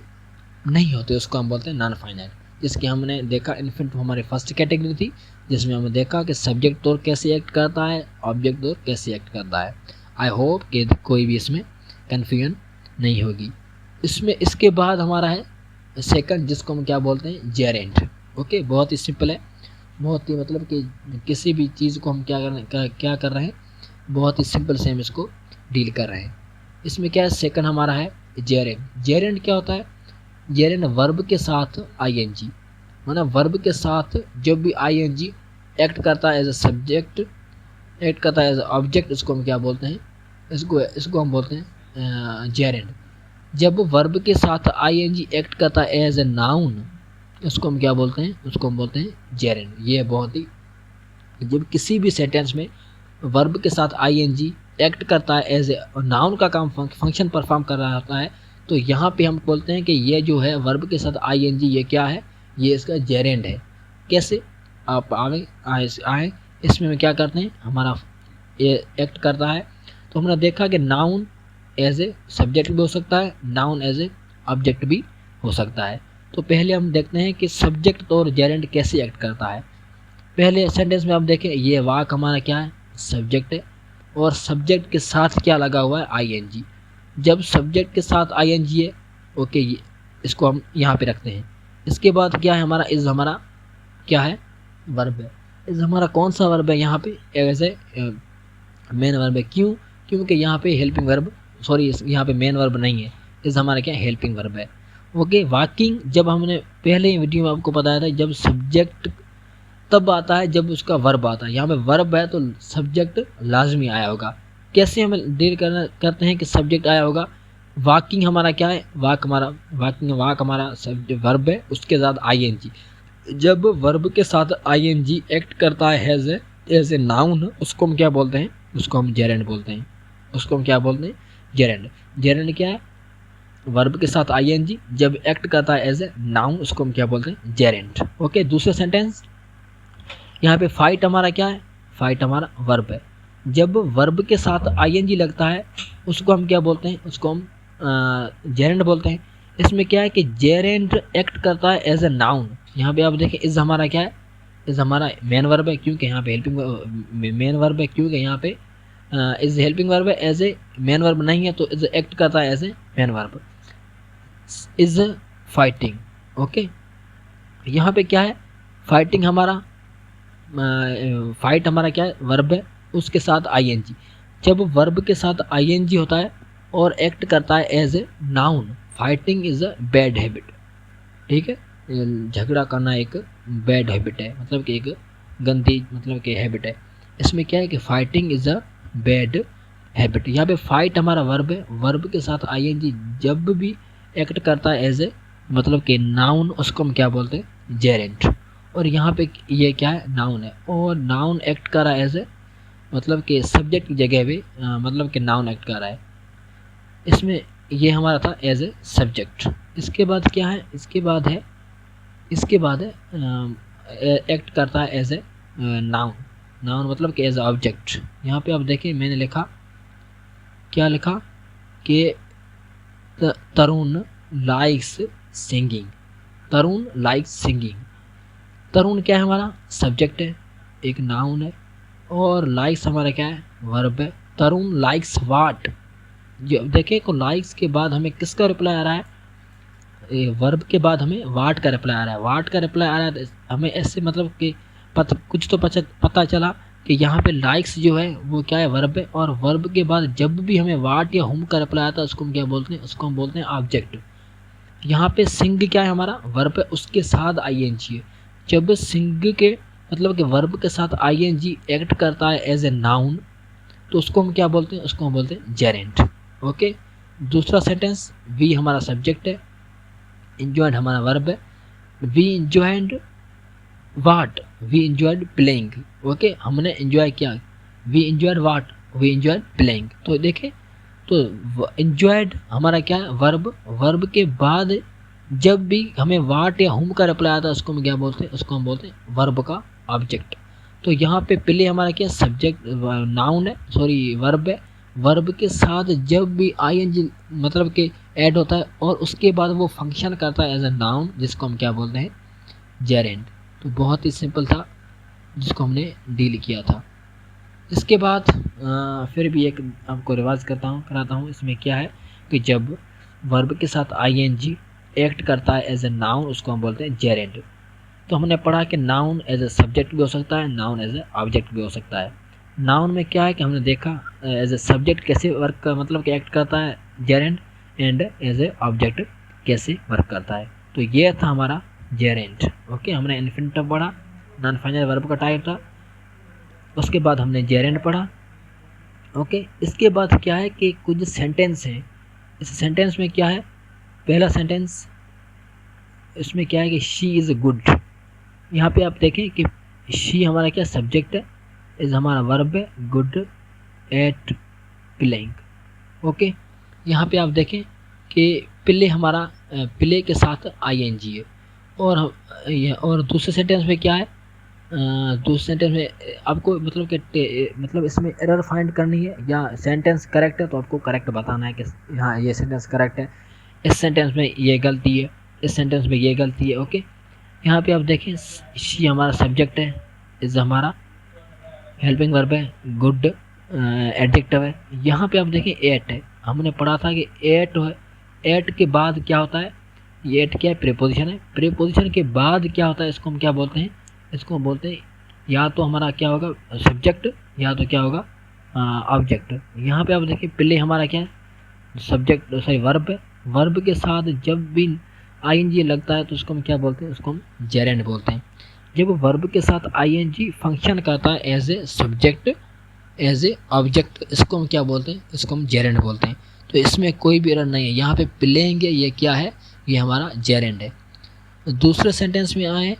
नहीं होते, उसको हम बोलते हैं नॉन फाइनाइट। जिसकी हमने देखा इन्फिनिटिव हमारी फर्स्ट कैटेगरी थी, जिसमें हमने देखा कि सब्जेक्ट तौर कैसे एक्ट करता है, ऑब्जेक्ट तौर कैसे एक्ट करता है। आई होप कि कोई भी इसमें कन्फ्यूजन नहीं होगी। इसमें इसके बाद हमारा है सेकंड, जिसको हम क्या बोलते हैं जेरेंट, ओके। बहुत ही सिंपल है, बहुत ही मतलब कि किसी भी चीज़ को हम क्या कर रहे हैं, बहुत ही सिंपल से हम इसको डील कर रहे हैं। इसमें क्या है, सेकंड हमारा है जेरेंट। जेरेंट क्या होता है, जेरेंट वर्ब के साथ आईएनजी, मतलब वर्ब के साथ जब भी आईएनजी एक्ट करता है एज ए सब्जेक्ट, एक्ट करता है एज ए ऑब्जेक्ट, इसको हम क्या बोलते हैं, इसको हम बोलते हैं जेरेंट। जब वर्ब के साथ आईएनजी एक्ट करता है एज ए नाउन, उसको हम क्या बोलते हैं, उसको हम बोलते हैं जेरेंट। ये बहुत ही, जब किसी भी सेंटेंस में वर्ब के साथ आईएनजी एक्ट करता है एज ए नाउन का काम फंक्शन परफॉर्म कर रहा होता है, तो यहाँ पे हम बोलते हैं कि ये जो है वर्ब के साथ आईएनजी, ये क्या है, ये इसका जेरेंट है। कैसे, आप आए इसमें हम क्या करते हैं, हमारा ये एक्ट करता है। तो हमने देखा कि नाउन एज ए सब्जेक्ट भी हो सकता है, नाउन एज ए ऑब्जेक्ट भी हो सकता है। तो पहले हम देखते हैं कि सब्जेक्ट और जेरेंट कैसे एक्ट करता है। पहले सेंटेंस में आप देखें ये वाक हमारा क्या है, सब्जेक्ट है, और सब्जेक्ट के साथ क्या लगा हुआ है, आईएनजी। जब सब्जेक्ट के साथ आईएनजी है, ओके, ये इसको हम यहाँ पे रखते हैं। इसके बाद क्या है हमारा, इज हमारा क्या है, वर्ब है। इज हमारा कौन सा वर्ब है यहाँ पे, ऐसे मेन वर्ब है। क्यों, क्योंकि यहाँ पे हेल्पिंग वर्ब, सॉरी यहाँ पे मेन वर्ब नहीं है, इस हमारा क्या हेल्पिंग वर्ब है। ओके, वाकिंग जब हमने पहले ही वीडियो में आपको बताया था, जब सब्जेक्ट तब आता है जब उसका वर्ब आता है। यहाँ पे वर्ब है तो सब्जेक्ट लाजमी आया होगा। कैसे हमें डील करते हैं कि सब्जेक्ट आया होगा। वाकिंग हमारा क्या है, वाक हमारा सब्जेक्ट वर्ब है, उसके साथ आईएनजी। जब वर्ब के साथ आईएनजी एक्ट करता है एज ए नाउन, उसको हम क्या बोलते हैं, उसको हम जेरेंड बोलते हैं। उसको हम क्या बोलते हैं, जेरेंड। जेरेंड क्या है, वर्ब के साथ आईएनजी जब एक्ट करता है एज ए नाउन, उसको हम क्या बोलते हैं, जेरेंड। ओके, दूसरा सेंटेंस यहाँ पे फाइट हमारा क्या है, फाइट हमारा वर्ब है। जब वर्ब के साथ आईएनजी लगता है उसको हम क्या बोलते हैं, उसको हम जेरेंड बोलते हैं। इसमें क्या है कि जेरेंड एक्ट करता है एज ए नाउन। यहाँ पे आप देखें इज हमारा क्या है, इज हमारा मेन वर्ब है, क्योंकि यहाँ पे हेल्पिंग मेन वर्ब है, क्योंकि यहाँ पे इज हेल्पिंग वर्ब है, एज ए मेन वर्ब नहीं है तो इज एक्ट करता है as a main verb. Is fighting, okay, यहाँ पे क्या है, फाइटिंग हमारा फाइट हमारा क्या है, वर्ब है, उसके साथ आईएनजी। जब वर्ब के साथ आईएनजी होता है और एक्ट करता है as a noun, fighting is a bad habit. ठीक है, झगड़ा करना एक बैड हैबिट है, मतलब कि एक गंदी मतलब कि हैबिट है। इसमें क्या है कि fighting is a bad habit. यहाँ पे फाइट हमारा वर्ब है, वर्ब के साथ आईएनजी जब भी एक्ट करता है एज ए मतलब कि नाउन, उसको हम क्या बोलते हैं, जेरेंट। और यहाँ पे ये क्या है, नाउन है, और नाउन एक्ट कर रहा है एज ए मतलब कि सब्जेक्ट की जगह पे मतलब कि नाउन एक्ट कर रहा है। इसमें ये हमारा था एज ए सब्जेक्ट। इसके बाद क्या है, इसके बाद है एक्ट करता है एज ए नाउन। नाउन मतलब कि एज ए ऑब्जेक्ट। यहाँ पे आप देखिए मैंने लिखा, क्या लिखा कि तरुण लाइक्स सिंगिंग। तरुण लाइक्स सिंगिंग। तरुण क्या है हमारा, सब्जेक्ट है, एक नाउन है, और लाइक्स हमारा क्या है, वर्ब है। तरुण लाइक्स वाट। जो देखें को लाइक्स के बाद हमें किसका रिप्लाई आ रहा है, वर्ब के बाद हमें वाट का रिप्लाई आ रहा है। वाट का रिप्लाई आ रहा है तो हमें ऐसे मतलब कि कुछ तो पता चला कि यहाँ पे लाइक्स जो है वो क्या है, वर्ब है, और वर्ब के बाद जब भी हमें वाट या हुम का रिप्लाई आता है उसको हम क्या बोलते हैं, उसको हम बोलते हैं ऑब्जेक्ट। यहाँ पे सिंग क्या है हमारा, वर्ब है, उसके साथ आईएनजी है। जब सिंग के मतलब कि वर्ब के साथ आईएनजी एक्ट करता है एज ए नाउन तो उसको हम क्या बोलते हैं, उसको हम बोलते हैं जेरेंट। ओके, दूसरा सेंटेंस, वी हमारा सब्जेक्ट है, इंजॉयड हमारा वर्ब है। We enjoyed what, we enjoyed playing. Okay, हमने इंजॉय किया। We enjoyed what, we enjoyed playing. तो देखें तो इंजॉयड हमारा क्या है, वर्ब। वर्ब के बाद जब भी हमें वाट या हुम का रिप्लाई आता है उसको हम क्या बोलते हैं, उसको हम बोलते हैं वर्ब का ऑब्जेक्ट। तो यहाँ पे पहले हमारा क्या सब्जेक्ट नाउन है, सॉरी वर्ब है, वर्ब के साथ जब भी आईएनजी मतलब कि ऐड होता है और उसके बाद वो फंक्शन करता है एज ए नाउन, जिसको हम क्या बोलते हैं, जेरेंड। तो बहुत ही सिंपल था जिसको हमने डील किया था। इसके बाद फिर भी एक आपको रिवाज कराता हूँ। इसमें क्या है कि जब वर्ब के साथ आईएनजी एक्ट करता है एज ए नाउन उसको हम बोलते हैं जेरेंड। तो हमने पढ़ा कि नाउन एज ए सब्जेक्ट भी हो सकता है, नाउन एज ए ऑब्जेक्ट भी हो सकता है। नाउन में क्या है कि हमने देखा एज ए सब्जेक्ट कैसे वर्क मतलब कि एक्ट करता है gerund, and as a object कैसे वर्क करता है। तो ये था हमारा जेरेंड। ओके, हमने इन्फिनिटिव पढ़ा, नॉन फाइनल वर्ब का टाइप था, उसके बाद हमने जेरेंड पढ़ा। ओके, इसके बाद क्या है कि कुछ सेंटेंस हैं। इस सेंटेंस में क्या है, पहला सेंटेंस इसमें क्या है कि शी इज़ गुड। यहाँ पे आप देखें कि शी हमारा क्या सब्जेक्ट है, इज़ हमारा वर्ब है, गुड एट प्लेइंग। ओके, यहाँ पे आप देखें कि प्ले हमारा प्ले के साथ आईएनजी है। और दूसरे सेंटेंस में क्या है, दूसरे सेंटेंस में आपको मतलब कि मतलब इसमें एरर फाइंड करनी है या सेंटेंस करेक्ट है तो आपको करेक्ट बताना है कि हाँ ये सेंटेंस करेक्ट है, इस सेंटेंस में ये गलती है, इस सेंटेंस में ये गलती है। ओके, यहाँ पे आप देखें शी हमारा सब्जेक्ट है, इज हमारा हेल्पिंग वर्ब है, गुड एडजेक्टिव है। यहाँ पे आप देखें एट है, हमने पढ़ा था कि एट है, एट के बाद क्या होता है, ये एट क्या है, प्रीपोजिशन है, प्रीपोजिशन के बाद क्या होता है, इसको हम क्या बोलते हैं, इसको हम बोलते हैं या तो हमारा क्या होगा सब्जेक्ट या तो क्या होगा ऑब्जेक्ट। यहाँ पे आप देखिए पहले हमारा क्या है सब्जेक्ट सॉरी वर्ब है, वर्ब के साथ जब भी आईएनजी लगता है तो उसको हम क्या बोलते हैं, उसको हम जेरेंड बोलते हैं। जब वर्ब के साथ आईएनजी फंक्शन करता है as a subject as a object, इसको हम क्या बोलते हैं, इसको हम जेरेंड बोलते हैं। तो इसमें कोई भी एरर नहीं है, यहाँ पे प्लेइंग है, ये क्या है, ये हमारा जेरेंड है। दूसरे सेंटेंस में आए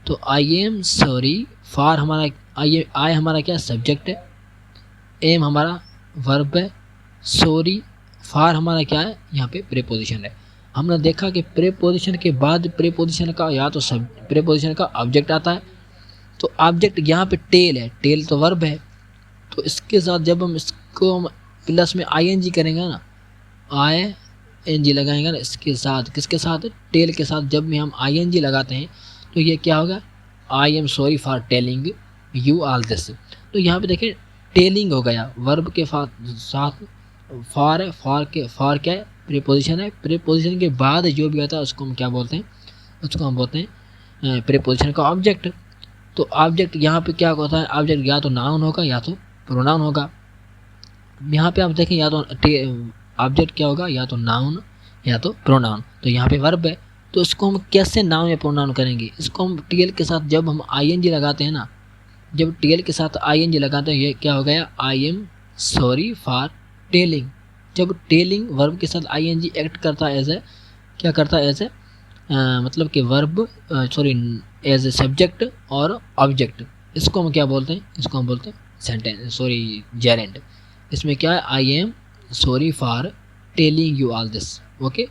तो आई एम सॉरी फॉर, हमारा आई हमारा क्या सब्जेक्ट है, एम हमारा वर्ब है, सॉरी फॉर हमारा क्या है, यहाँ पे प्रीपोजिशन है। हमने देखा कि प्रीपोजिशन के बाद प्रीपोजिशन का या तो सब प्रीपोजिशन का ऑब्जेक्ट आता है, तो ऑब्जेक्ट यहाँ पे टेल है, टेल तो वर्ब है, तो इसके साथ जब हम इसको हम प्लस में आईएनजी करेंगे ना, आईएनजी लगाएंगे ना इसके साथ, किसके साथ, टेल के साथ, जब भी हम आईएनजी लगाते हैं तो ये क्या होगा, I am sorry for telling you all this. तो यहाँ पे देखें टेलिंग हो गया, वर्ब के साथ फॉर है, फॉर क्या है, प्रीपोजिशन है, प्रीपोजिशन के बाद जो भी आता है उसको हम क्या बोलते हैं, उसको हम बोलते हैं प्रीपोजिशन का ऑब्जेक्ट। तो ऑब्जेक्ट यहाँ पे क्या होता है, ऑब्जेक्ट या तो नाउन होगा या तो प्रोनाउन होगा। यहाँ पे आप देखें या तो ऑब्जेक्ट क्या होगा, या तो नाउन या तो प्रोनाउन। तो यहाँ पे वर्ब है, तो इसको हम कैसे नाउन या प्रोनाउन करेंगे, इसको हम टीएल के साथ जब हम आईएनजी लगाते हैं ना, जब टीएल के साथ आईएनजी लगाते हैं ये क्या हो गया, I am sorry for telling. जब टेलिंग वर्ब के साथ आईएनजी एक्ट करता है एज ए, क्या करता है एज ए मतलब कि verb sorry as a subject और ऑब्जेक्ट, इसको हम क्या बोलते हैं, इसको हम बोलते हैं सेंटेंस सॉरी जेरेंड। इसमें क्या है, I am sorry for telling you all this. Okay,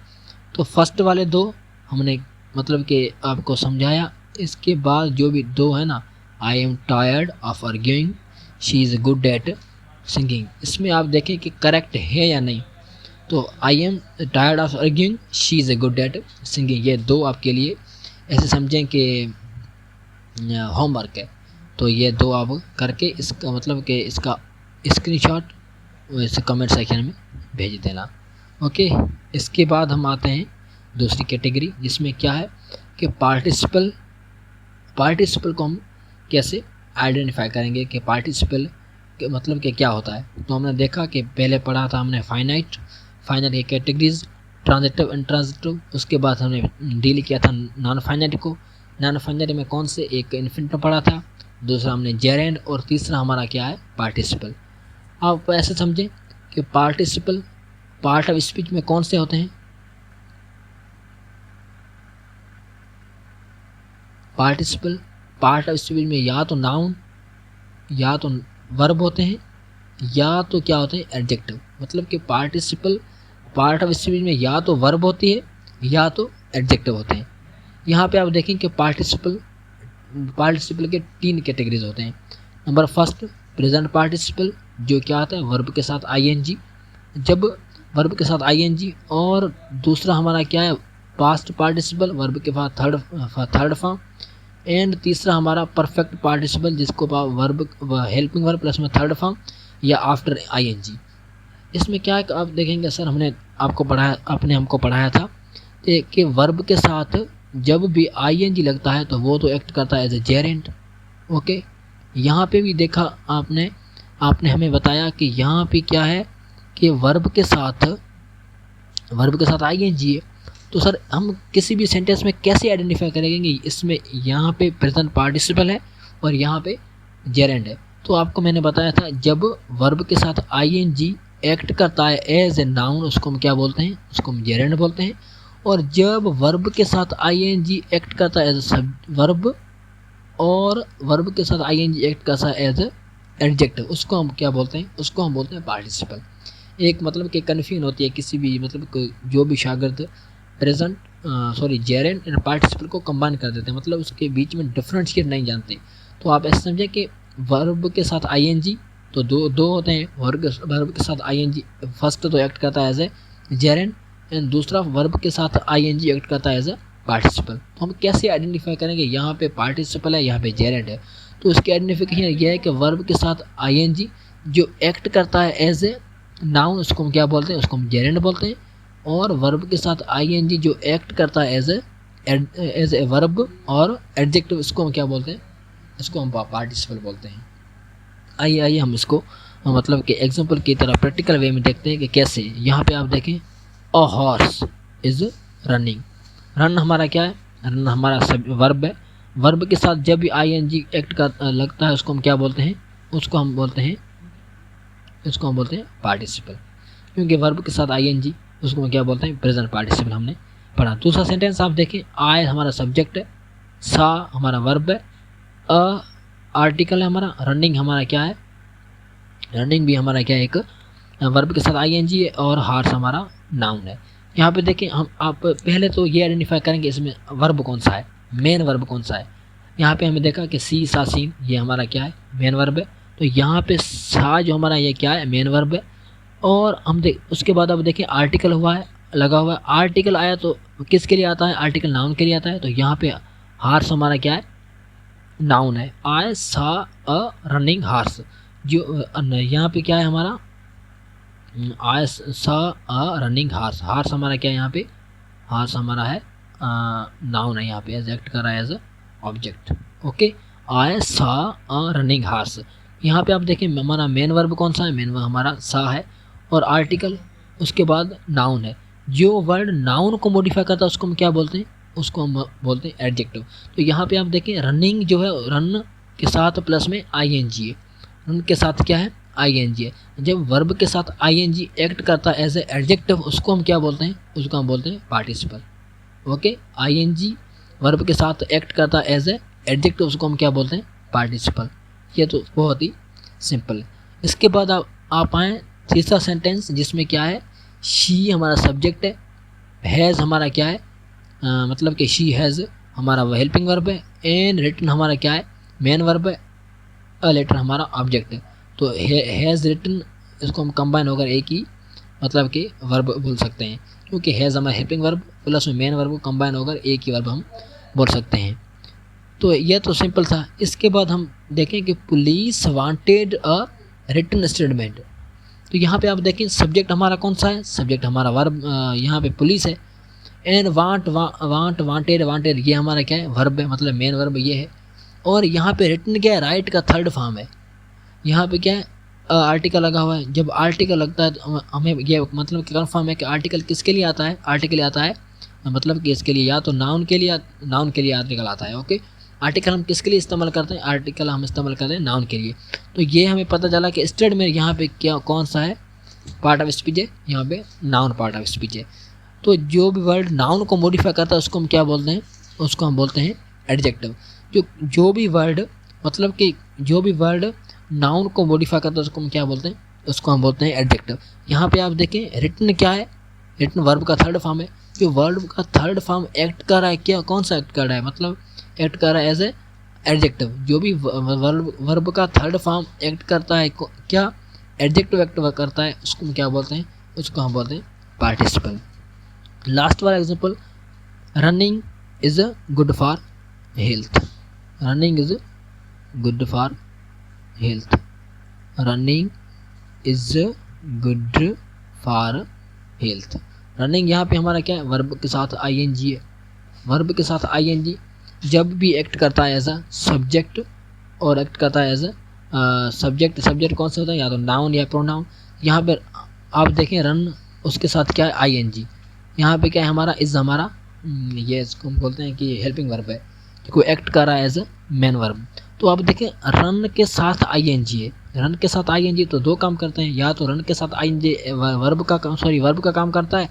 तो फर्स्ट वाले दो हमने मतलब कि आपको समझाया। इसके बाद जो भी दो है ना, I am tired of arguing, she is good at singing, इसमें आप देखें कि करेक्ट है या नहीं। तो I am tired of arguing, she is good at singing, ये दो आपके लिए ऐसे समझें कि होमवर्क है। तो ये दो आप करके इसका मतलब कि इसका स्क्रीनशॉट वैसे कमेंट सेक्शन में भेज देना। ओके, इसके बाद हम आते हैं दूसरी कैटेगरी, जिसमें क्या है कि पार्टिसिपल को हम कैसे आइडेंटिफाई करेंगे कि पार्टिसिपल के मतलब कि क्या होता है। तो हमने देखा कि पहले पढ़ा था हमने फाइनाइट की कैटेगरीज, ट्रांजिटिव इंट्रांजिटिव, उसके बाद हमने डील किया था नॉन फाइनाइट को। नॉन फाइनाइट में कौन से, एक इन्फिनिटिव पढ़ा था, दूसरा हमने जेरेंड, और तीसरा हमारा क्या है पार्टिसिपल। आप ऐसे समझें कि पार्टिसिपल पार्ट ऑफ स्पीच में कौन से होते हैं, पार्टिसिपल पार्ट ऑफ स्पीच में या तो नाउन या तो वर्ब होते हैं या तो क्या होते हैं एडजेक्टिव। मतलब कि पार्टिसिपल पार्ट ऑफ स्पीच में या तो वर्ब होती है या तो एडजेक्टिव होते हैं। यहाँ पे आप देखें कि पार्टिसिपल के तीन कैटेगरीज होते हैं। नंबर फर्स्ट प्रेजेंट पार्टिसिपल, जो क्या आता है वर्ब के साथ आईएनजी, जब वर्ब के साथ आईएनजी, और दूसरा हमारा क्या है पास्ट पार्टिसिपल, वर्ब के बाद थर्ड फॉर्म, एंड तीसरा हमारा परफेक्ट पार्टिसिपल, जिसको वर्ब हेल्पिंग वर्ब प्लस में थर्ड फॉर्म या आफ्टर आईएनजी। इसमें क्या है कि आप देखेंगे सर आपने हमको पढ़ाया था कि वर्ब के साथ जब भी आईएनजी लगता है तो वो तो एक्ट करता है एज ए जेरेंड। ओके, यहाँ पे भी देखा आपने हमें बताया कि यहाँ पे क्या है कि वर्ब के साथ आईएनजी है। तो सर हम किसी भी सेंटेंस में कैसे आइडेंटिफाई करेंगे, इसमें यहाँ पे प्रेजेंट पार्टिसिपल है और यहाँ पे जेरेंड है। तो आपको मैंने बताया था जब वर्ब के साथ आईएनजी एक्ट करता है एज ए नाउन, उसको हम क्या बोलते हैं, उसको हम जेरेंड बोलते हैं। और जब वर्ब के साथ आईएनजी एक्ट करता है एज वर्ब, और वर्ब के साथ आईएनजी एक्ट करता है एज एडजेक्टिव, उसको हम क्या बोलते हैं, उसको हम बोलते हैं पार्टिसिपल। एक मतलब कि कन्फ्यूजन होती है किसी भी मतलब जो भी शागिर्द प्रेजेंट जेरेंड एंड पार्टिसिपल को कंबाइन कर देते हैं, मतलब उसके बीच में डिफरेंशिएट नहीं जानते। तो आप ऐसे समझे कि वर्ब के साथ आईएनजी तो दो होते हैं, वर्ब के साथ आईएनजी फर्स्ट तो एक्ट करता है एज ए जेरेंड, एंड दूसरा वर्ब के साथ आईएनजी एक्ट करता है एज ए पार्टिसिपल। तो हम कैसे आइडेंटिफाई करेंगे, यहाँ पे पार्टिसिपल है यहाँ पे जेरेंड है, तो उसकी आइडेंटिफिकेशन यह है कि वर्ब के साथ आईएनजी जो एक्ट करता है एज ए नाउन उसको हम क्या बोलते हैं, उसको हम जेरेंड बोलते हैं। और वर्ब के साथ आईएनजी जो एक्ट करता है एज ए वर्ब और एडजेक्टिव उसको हम क्या बोलते हैं, इसको हम पार्टिसिपल बोलते हैं। आइए आइए हम इसको मतलब कि एग्जांपल की तरह प्रैक्टिकल वे में देखते हैं कि कैसे। यहाँ पे आप देखें a horse is running. Run हमारा क्या है, रन हमारा सब वर्ब है। वर्ब के साथ जब भी आईएनजी एक्ट का लगता है उसको हम क्या बोलते हैं, उसको हम बोलते हैं पार्टिसिपल। क्योंकि वर्ब के साथ आईएनजी उसको हम क्या बोलते हैं, प्रेजेंट पार्टिसिपल हमने पढ़ा। दूसरा सेंटेंस आप देखें, आई हमारा सब्जेक्ट है, सा हमारा वर्ब है, अ आर्टिकल है हमारा, रनिंग हमारा क्या है, रनिंग भी हमारा क्या है, एक वर्ब के साथ आईएनजी है, और हार्स हमारा नाउन है। यहाँ पे देखें हम आप पहले तो ये आइडेंटिफाई करेंगे इसमें वर्ब कौन सा है, मेन वर्ब कौन सा है। यहाँ पे हमें देखा कि सी सा सीन ये हमारा क्या है, मेन वर्ब है। तो यहाँ पे सा जो हमारा ये क्या है, मेन वर्ब है। और हम उसके बाद अब देखें आर्टिकल हुआ है, लगा हुआ है। आर्टिकल आया तो किसके लिए आता है, आर्टिकल नाउन के लिए आता है। तो यहाँ पे हार्स हमारा क्या है, नाउन है। आई सा अ रनिंग हार्स, जो यहाँ पे क्या है हमारा, आई सा अ रनिंग हार्स। हार्स हमारा क्या है, यहाँ पे हार्स हमारा है नाउन है, यहाँ पे एज एक्ट कर रहा है एज ऑब्जेक्ट। ओके, आई सा अ रनिंग हार्स। यहाँ पे आप देखें हमारा मेन वर्ब कौन सा है, मेन वर्ब हमारा सा है, और आर्टिकल उसके बाद नाउन है। जो वर्ड नाउन को मॉडिफाई करता है उसको हम क्या बोलते हैं, उसको हम बोलते हैं एडजेक्टिव। तो यहाँ पे आप देखें रनिंग जो है, रन के साथ प्लस में आईएनजी है, रन के साथ क्या है, आईएनजी है। जब वर्ब के साथ आईएनजी एक्ट करता है एज ए एडजेक्टिव उसको हम क्या बोलते हैं, उसको हम बोलते हैं पार्टिसिपल। ओके, आईएनजी वर्ब के साथ एक्ट करता है एज ए एडजेक्टिव उसको हम क्या बोलते हैं, पार्टिसिपल। ये तो बहुत ही सिंपल है। इसके बाद आप आएँ तीसरा सेंटेंस जिसमें क्या है, शी हमारा सब्जेक्ट है, हैज़ हमारा क्या है, मतलब कि शी हैज़ हमारा हेल्पिंग वर्ब है, एंड रिटन हमारा क्या है, मेन वर्ब है, अ लेटर हमारा ऑब्जेक्ट है। तो हैज़ रिटन इसको हम कंबाइन होकर एक ही मतलब कि वर्ब बोल सकते हैं, क्योंकि हैज़ हमारा हेल्पिंग वर्ब प्लस में मेन वर्ब को कंबाइन होकर एक ही वर्ब हम बोल सकते हैं। तो यह तो सिंपल था। इसके बाद हम देखें कि police wanted a written statement. तो यहाँ पे आप देखें सब्जेक्ट हमारा कौन सा है, सब्जेक्ट हमारा वर्ब यहाँ पे पुलिस है, एंड वांटेड ये हमारा क्या है, वर्ब है, मतलब मेन वर्ब ये है। और यहाँ पे रिटन क्या है, राइट का थर्ड फॉर्म है। यहाँ पे क्या है, आर्टिकल लगा हुआ है। जब आर्टिकल लगता है तो हमें ये मतलब कन्फर्म है कि आर्टिकल किसके लिए आता है, आर्टिकल आता है मतलब कि इसके लिए या तो नाउन के लिए आर्टिकल आता है। ओके, आर्टिकल हम किसके लिए इस्तेमाल करते हैं, आर्टिकल हम इस्तेमाल करते हैं नाउन के लिए। तो ये हमें पता चला कि स्टेटमेंट यहाँ पे क्या कौन सा है, पार्ट ऑफ स्पीच है, यहाँ पे नाउन पार्ट ऑफ स्पीच है। तो जो भी वर्ड नाउन को मॉडिफाई करता है उसको हम क्या बोलते हैं, उसको हम बोलते हैं एडजेक्टिव। जो भी वर्ड मतलब कि जो भी वर्ड नाउन को मॉडिफाई करता है उसको हम क्या बोलते हैं, उसको हम बोलते हैं एडजेक्टिव। यहाँ पे आप देखें रिटन क्या है, रिटन वर्ब का थर्ड फॉर्म है। जो वर्ब का थर्ड फॉर्म एक्ट कर रहा है, क्या कौन सा एक्ट कर रहा है, मतलब एक्ट कर रहा है एज ए एडजेक्टिव। जो भी वर्ब का थर्ड फॉर्म एक्ट करता है क्या, एडजेक्टिव एक्ट करता है, उसको हम क्या बोलते हैं, उसको हम बोलते हैं पार्टिसिपल। लास्ट वाला example, running is good for health. Running is good for health, running is good for health. Running यहाँ पे हमारा क्या है, वर्ब के साथ आईएनजी है। वर्ब के साथ आईएनजी जब भी एक्ट करता है एज अ सब्जेक्ट और एक्ट करता है एज अ सब्जेक्ट कौन सा होता है, या तो नाउन या प्रोनाउन। यहाँ पर आप देखें रन उसके साथ क्या है, आईएनजी। यहाँ पे क्या है हमारा, इज़ हमारा ये इसको हम बोलते हैं कि हेल्पिंग वर्ब है, कोई एक्ट कर रहा है एज अ मेन वर्ब। तो आप देखें रन के साथ आईएनजी है, रन के साथ आईएनजी तो दो काम करते हैं, या तो रन के साथ आईएनजी वर्ब का काम करता है,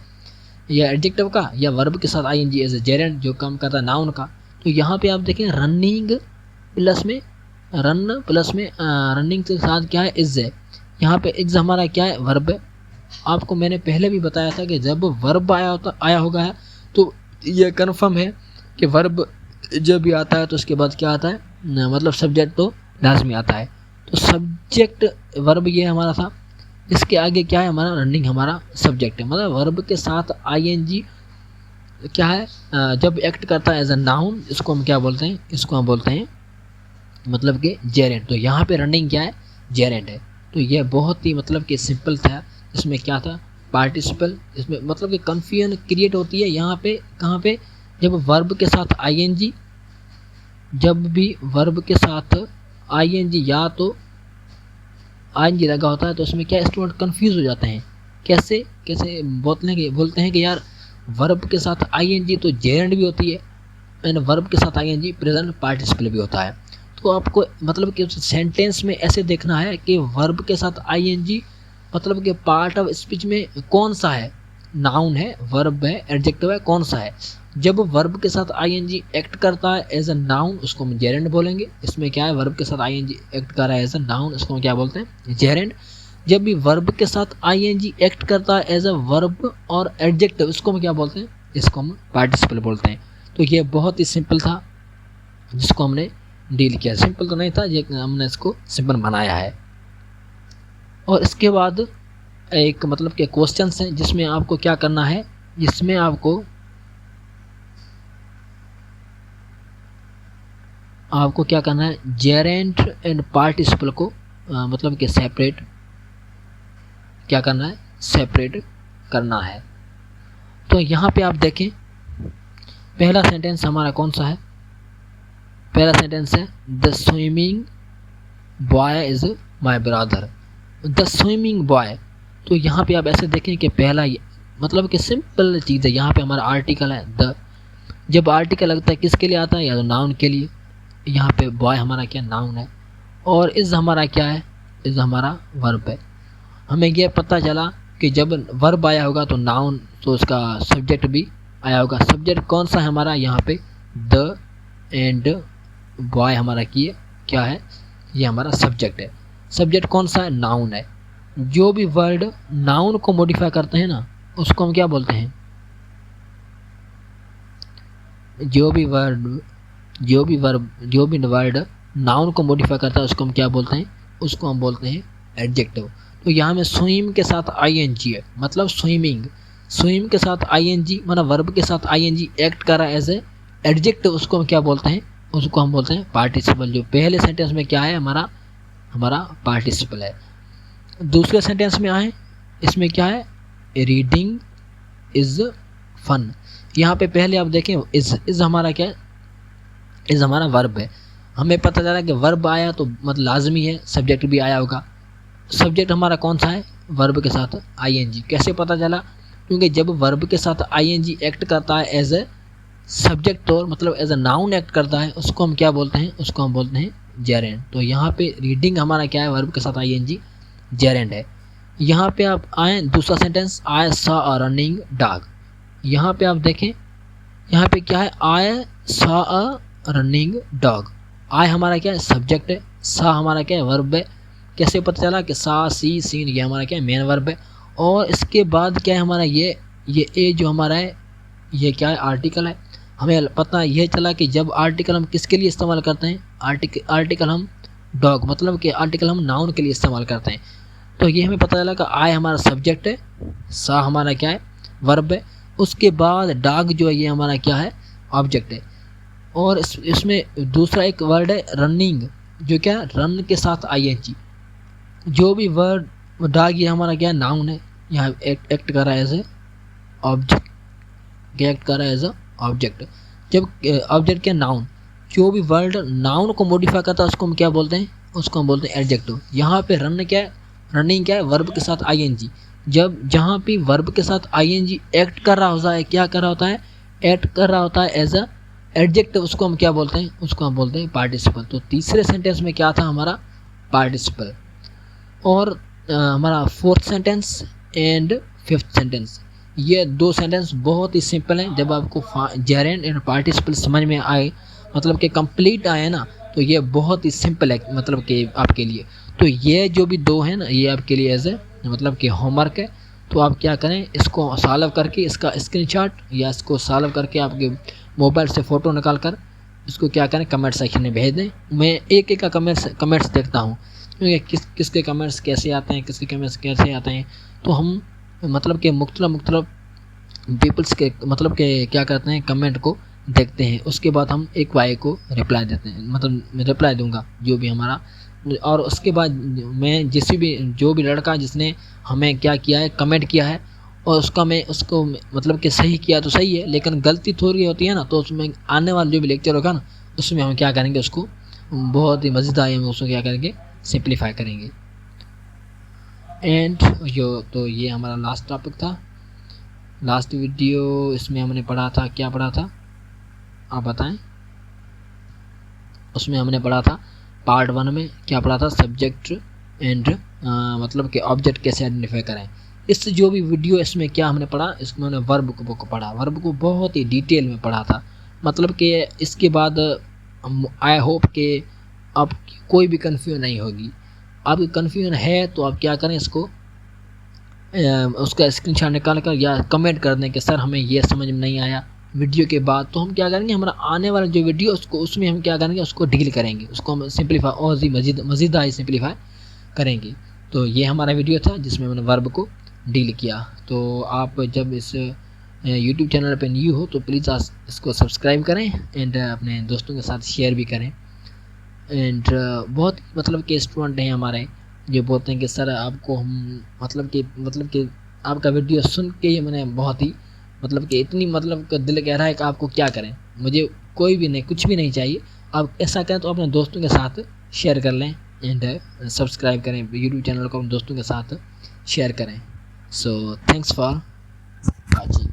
या एडजेक्टिव का, या वर्ब के साथ आईएनजी एज ए जेरेंड जो काम करता है नाउन का। तो यहाँ पे आप देखें रनिंग प्लस में रनिंग के साथ क्या है, इज़ है। यहाँ पे इज़ हमारा क्या है, वर्ब है। आपको मैंने पहले भी बताया था कि जब वर्ब आया होगा है तो ये कन्फर्म है कि वर्ब जब भी आता है तो उसके बाद क्या आता है, मतलब सब्जेक्ट तो लाजमी आता है। तो सब्जेक्ट वर्ब ये हमारा था, इसके आगे क्या है हमारा, रनिंग हमारा सब्जेक्ट है। मतलब वर्ब के साथ आईएनजी क्या है, जब एक्ट करता है एज अ नाउन, इसको हम क्या बोलते हैं, इसको हम बोलते हैं मतलब कि जेरेंट। तो यहाँ पे रनिंग क्या है, जेरेंट है। तो ये बहुत ही मतलब कि सिंपल था। इसमें क्या था, पार्टिसिपल। इसमें मतलब कि कन्फ्यूजन क्रिएट होती है यहाँ पे, कहाँ पे, जब वर्ब के साथ आईएनजी, जब भी वर्ब के साथ आईएनजी या तो आईएनजी लगा होता है तो उसमें क्या स्टूडेंट कंफ्यूज हो जाते हैं। कैसे कैसे बोलते हैं कि यार वर्ब के साथ आईएनजी तो जेरेंट भी होती है एंड वर्ब के साथ आईएनजी प्रेजेंट पार्टिसिपल भी होता है। तो आपको मतलब कि सेंटेंस में ऐसे देखना है कि वर्ब के साथ आईएनजी मतलब कि पार्ट ऑफ स्पीच में कौन सा है, नाउन है, वर्ब है, एडजेक्टिव है, कौन सा है। जब वर्ब के साथ आईएनजी एक्ट करता है एज अ नाउन, उसको हम जेरेंट बोलेंगे। इसमें क्या है, वर्ब के साथ आईएनजी एक्ट कर रहा है एज अ नाउन, इसको हम क्या बोलते हैं, जेरेंट। जब भी वर्ब के साथ आईएनजी एक्ट करता है एज अ वर्ब और एडजेक्टिव, इसको हम क्या बोलते हैं, इसको हम पार्टिसिपल बोलते हैं। तो ये बहुत ही सिंपल था जिसको हमने डील किया। सिंपल तो नहीं था, ये हमने इसको सिंपल बनाया है। और इसके बाद एक मतलब के क्वेश्चंस हैं जिसमें आपको क्या करना है, जिसमें आपको क्या करना है, जेरेंट एंड पार्टिसिपल को मतलब कि सेपरेट क्या करना है, सेपरेट करना है। तो यहाँ पे आप देखें पहला सेंटेंस हमारा कौन सा है, पहला सेंटेंस है the swimming boy is my brother, the swimming boy. तो यहाँ पे आप ऐसे देखें कि पहला मतलब कि सिंपल चीज़ है, यहाँ पे हमारा आर्टिकल है द। जब आर्टिकल लगता है किसके लिए आता है, या तो नाउन के लिए। यहाँ पे बॉय हमारा क्या, नाउन है, और इज हमारा क्या है, इज हमारा वर्ब है। हमें यह पता चला कि जब वर्ब आया होगा तो नाउन, तो उसका सब्जेक्ट भी आया होगा। सब्जेक्ट कौन सा है हमारा, यहाँ पे द एंड बॉय हमारा क्या है, ये हमारा सब्जेक्ट है। सब्जेक्ट कौन सा है, नाउन है। जो भी वर्ड नाउन को मॉडिफाई करते हैं ना, उसको हम क्या बोलते हैं, जो भी वर्ड नाउन को मॉडिफाई करता है उसको हम क्या बोलते हैं, उसको हम बोलते हैं एडजेक्टिव। तो यहाँ में स्विम के साथ आईएनजी है, मतलब स्विम के साथ आईएनजी मतलब वर्ब के साथ आईएनजी एक्ट कर रहा है एज ए एडजेक्टिव, उसको हम क्या बोलते हैं, उसको हम बोलते हैं पार्टिसिपल। जो पहले सेंटेंस में क्या है, हमारा पार्टिसिपल है। दूसरे सेंटेंस में आए, इसमें क्या है, रीडिंग इज फन। यहाँ पे पहले आप देखें इज हमारा क्या है, इज हमारा वर्ब है। हमें पता चला कि वर्ब आया तो मतलब लाजमी है सब्जेक्ट भी आया होगा। सब्जेक्ट हमारा कौन सा है, वर्ब के साथ आईएनजी। कैसे पता चला, क्योंकि जब वर्ब के साथ आईएनजी एक्ट करता है एज ए सब्जेक्ट, और मतलब एज अ नाउन एक्ट करता है, उसको हम क्या बोलते हैं, उसको हम बोलते हैं जेरेंट। तो यहाँ पे रीडिंग हमारा क्या है, वर्ब के साथ आईएनजी, जेरेंट है। यहाँ पे आप आए दूसरा sentence, I saw a running dog. यहाँ पे आप देखें, यहाँ पे क्या है, I saw a running dog. I हमारा क्या है, सब्जेक्ट है, सा हमारा क्या है, वर्ब है। कैसे पता चला कि सा सी सीन ये हमारा क्या है, मेन वर्ब है। और इसके बाद क्या है हमारा, ये ए जो हमारा है, ये क्या है, आर्टिकल है। हमें पता ये चला कि जब आर्टिकल हम किसके लिए इस्तेमाल करते हैं, आर्टिकल हम डॉग मतलब कि आर्टिकल हम नाउन के लिए इस्तेमाल करते हैं। तो ये हमें पता चला कि आई हमारा सब्जेक्ट है, सा हमारा क्या है, वर्ब है। उसके बाद डॉग जो है ये हमारा क्या है, ऑब्जेक्ट है। और इसमें दूसरा एक वर्ड है रनिंग, जो क्या है, रन के साथ आईएनजी। जो भी वर्ड डॉग ये हमारा क्या है, नाउन है, यहाँ एक्ट कर रहा है एज ए ऑब्जेक्ट, एक्ट कर रहा है एज अ ऑब्जेक्ट। जब ऑब्जेक्ट क्या, नाउन। जो भी वर्ड नाउन को मॉडिफाई करता है उसको हम क्या बोलते हैं, उसको हम बोलते हैं एडजेक्टिव। यहाँ पे रन क्या है, रनिंग क्या है, वर्ब के साथ आईएनजी। जब जहाँ भी वर्ब के साथ आईएनजी एक्ट कर रहा होता है, क्या कर रहा होता है, एक्ट कर रहा होता है एज अ एडजेक्टिव, उसको हम क्या बोलते हैं, उसको हम बोलते हैं पार्टिसिपल। तो तीसरे सेंटेंस में क्या था हमारा, पार्टिसिपल। और हमारा fourth sentence and fifth sentence, ये दो सेंटेंस बहुत ही सिंपल हैं। जब आपको जेरेंट एंड पार्टिसिपल समझ में आए, मतलब कि कंप्लीट आए ना, तो ये बहुत ही सिंपल है मतलब कि आपके लिए। तो ये जो भी दो हैं ना, ये आपके लिए एज ए मतलब कि होमवर्क है। तो आप क्या करें, इसको सॉल्व करके इसका स्क्रीनशॉट या इसको सॉल्व करके आपके मोबाइल से फ़ोटो निकाल कर इसको क्या करें, कमेंट सेक्शन में भेज दें। मैं एक का कमेंट्स देखता हूँ, क्योंकि किसके कमेंट्स कैसे आते हैं, किसके कमेंट्स कैसे आते हैं। तो हम मतलब कि मुख्तलिफ पीपल्स के मतलब के क्या करते हैं, कमेंट को देखते हैं। उसके बाद हम एक वाई को रिप्लाई देते हैं, मतलब मैं रिप्लाई दूंगा जो भी हमारा। और उसके बाद मैं जो भी लड़का जिसने हमें क्या किया है, कमेंट किया है, और मैं उसको मतलब कि सही किया तो सही है, लेकिन गलती थोड़ी होती है ना, तो उसमें आने वाला जो भी लेक्चर होगा ना, उसमें हम क्या करेंगे, उसको बहुत ही मज़ेदार हम उसको क्या करेंगे, सिंप्लीफाई करेंगे। एंड तो ये हमारा लास्ट टॉपिक था, लास्ट वीडियो। इसमें हमने पढ़ा था, क्या पढ़ा था आप बताएं। उसमें हमने पढ़ा था पार्ट 1 में क्या पढ़ा था, सब्जेक्ट एंड मतलब कि ऑब्जेक्ट कैसे आइडेंटिफाई करें। इससे जो भी वीडियो इसमें क्या हमने पढ़ा, इसमें हमने वर्ब को पढ़ा, वर्ब को बहुत ही डिटेल में पढ़ा था। मतलब कि इसके बाद आई होप कि अब कोई भी कन्फ्यूजन नहीं होगी। आपकी कन्फ्यूजन है तो आप क्या करें, इसको उसका स्क्रीनशॉट निकाल कर या कमेंट कर दें कि सर हमें ये समझ में नहीं आया वीडियो के बाद। तो हम क्या करेंगे, हमारा आने वाला जो वीडियो उसमें हम क्या करेंगे, उसको डील करेंगे, उसको हम सिंप्लीफाई और भी मज़ीदार सिंप्लीफाई करेंगे। तो ये हमारा वीडियो था जिसमें हमने वर्ब को डील किया। तो आप जब इस यूट्यूब चैनल पर न्यू हो तो प्लीज़ इसको सब्सक्राइब करें एंड अपने दोस्तों के साथ शेयर भी करें। एंड बहुत मतलब कि स्टूडेंट हैं हमारे जो बोलते हैं कि सर आपको हम मतलब कि आपका वीडियो सुन के ही मैंने बहुत ही मतलब कि इतनी मतलब कि दिल कह रहा है कि आपको क्या करें, मुझे कोई भी नहीं, कुछ भी नहीं चाहिए। आप ऐसा करें तो अपने दोस्तों के साथ शेयर कर लें एंड सब्सक्राइब करें यूट्यूब चैनल को, अपने दोस्तों के साथ शेयर करें। So thanks for watching.